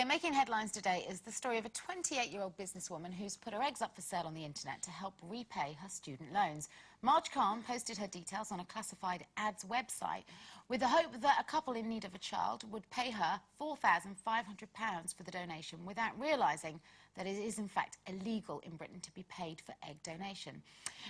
making headlines today is the story of a 28-year-old businesswoman who's put her eggs up for sale on the internet to help repay her student loans. Marge Khan posted her details on a classified ads website with the hope that a couple in need of a child would pay her £4,500 for the donation without realising that it is in fact illegal in Britain to be paid for egg donation.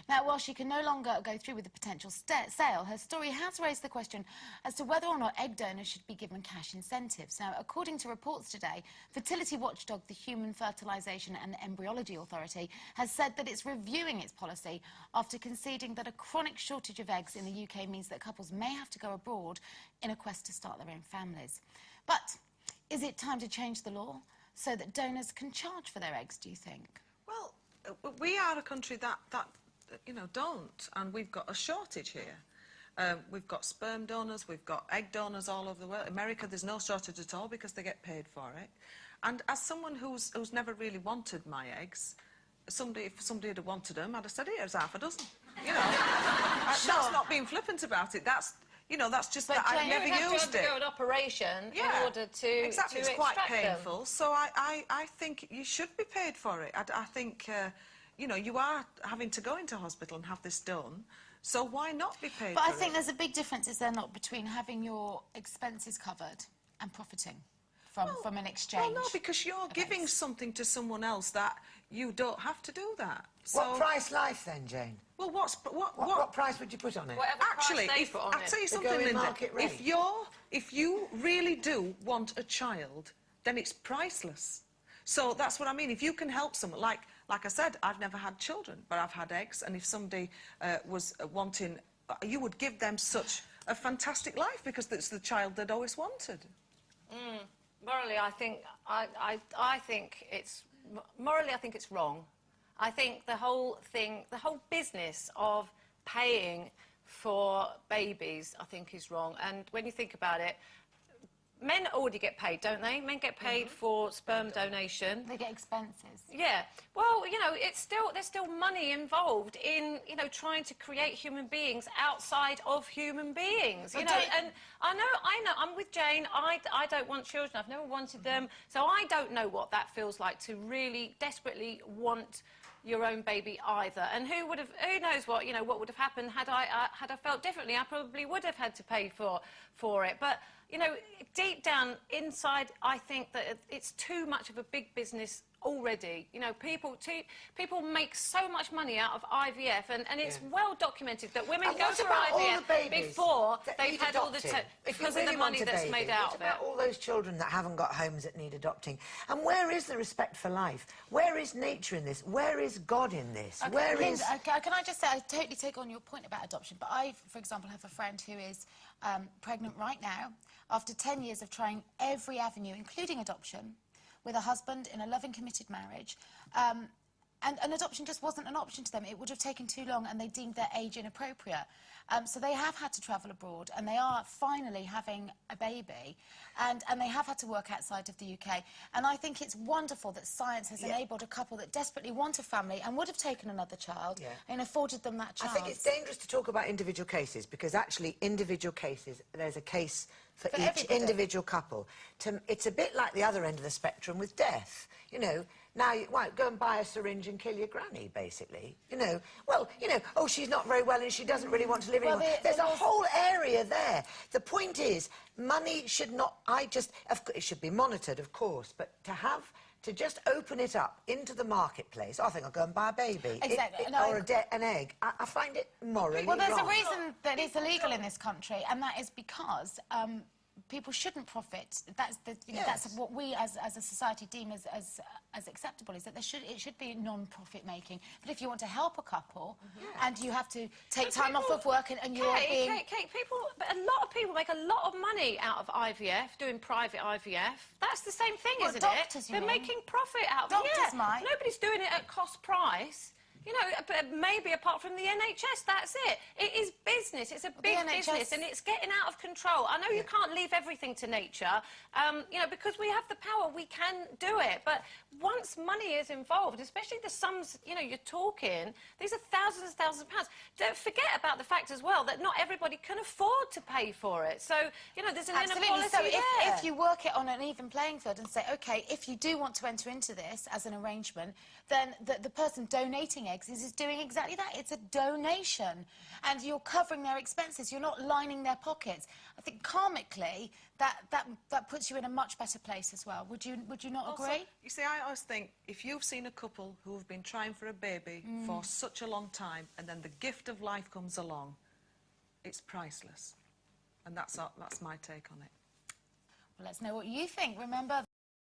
Now, while she can no longer go through with the potential sale, her story has raised the question as to whether or not egg donors should be given cash incentives. Now, according to reports today, fertility watchdog the Human Fertilisation and Embryology Authority has said that it's reviewing its policy after conceding that a chronic shortage of eggs in the UK means that couples may have to go abroad in a quest to start their own families. But is it time to change the law so that donors can charge for their eggs, do you think? Well, we are a country that you know, don't, and we've got a shortage here. We've got sperm donors, we've got egg donors all over the world. America, there's no shortage at all because they get paid for it. And as someone who's never really wanted my eggs, if somebody had wanted them, I'd have said, here's half a dozen. You know, that's not being flippant about it. That's, you know, that's just that I've never used it. You have to undergo an operation in order to exactly. It's quite painful. Them. So I think you should be paid for it. I think, you know, you are having to go into hospital and have this done. So why not be paid for it? But I think there's a big difference, is there not, between having your expenses covered and profiting from an exchange? Well, no, because you're giving something to someone else that you don't have to do that. So, what price life then, Jane? Well, what price would you put on it? Whatever actually, price they put on I'll tell you The something, going Linda. market rate. If you really do want a child, then it's priceless. So that's what I mean. If you can help someone, like I said, I've never had children, but I've had eggs, and if somebody was wanting, you would give them such a fantastic life because it's the child they'd always wanted. Morally, I think it's wrong. I think the whole business of paying for babies, I think, is wrong. And when you think about it, men already get paid, don't they? Men get paid for sperm donation. They get expenses. Yeah. Well, you know, there's still money involved in, you know, trying to create human beings outside of human beings. You know, and I know. I'm with Jane. I don't want children. I've never wanted them, so I don't know what that feels like to really desperately want your own baby either. And who knows what, you know, what would have happened had I felt differently. I probably would have had to pay for it. But you know, deep down inside, I think that it's too much of a big business already. You know, people make so much money out of IVF, and it's well documented that women go for IVF before they've had all the because of the money that's made out of it. What about all those children that haven't got homes that need adopting? And where is the respect for life? Where is nature in this? Where is God in this? Okay, where Linda, is... can I just say, I totally take on your point about adoption, but I, for example, have a friend who is pregnant right now after 10 years of trying every avenue, including adoption, with a husband in a loving, committed marriage. And adoption just wasn't an option to them. It would have taken too long, and they deemed their age inappropriate. So they have had to travel abroad, and they are finally having a baby, and they have had to work outside of the UK. And I think it's wonderful that science has enabled a couple that desperately want a family and would have taken another child and afforded them that chance. I think it's dangerous to talk about individual cases, because actually individual cases, there's a case for each individual couple. It's a bit like the other end of the spectrum with death. You know, now you won't go and buy a syringe and kill your granny, basically. You know, well, you know, oh, she's not very well and she doesn't really want to live anymore. There's a whole area there. The point is, money should not... it should be monitored, of course, but to just open it up into the marketplace, I think I'll go and buy a baby. Exactly. Or an egg. I find it morally wrong. Well, there's a reason that it's illegal in this country, and that is because people shouldn't profit. That's what we as a society deem as acceptable, is that it should be non-profit making. But if you want to help a couple and you have to take time off of work and you're being... But a lot of people make a lot of money out of IVF, doing private IVF. That's the same thing, isn't it? Doctors, They're making profit out of it. Doctors might. Nobody's doing it at cost price. you know, maybe apart from the NHS, that's it. It is business. It's a big business, and it's getting out of control. I know you can't leave everything to nature, you know, because we have the power, we can do it. But once money is involved, especially the sums, you know, you're talking, these are thousands and thousands of pounds. Don't forget about the fact as well that not everybody can afford to pay for it. So, you know, there's an inequality so there. if you work it on an even playing field and say, OK, if you do want to enter into this as an arrangement, then the person donating eggs is doing exactly that. It's a donation. And you're covering their expenses. You're not lining their pockets. I think karmically, that puts you in a much better place as well. Would you not agree? You see, I always think, if you've seen a couple who have been trying for a baby for such a long time, and then the gift of life comes along, it's priceless. And that's my take on it. Well, let's know what you think. Remember...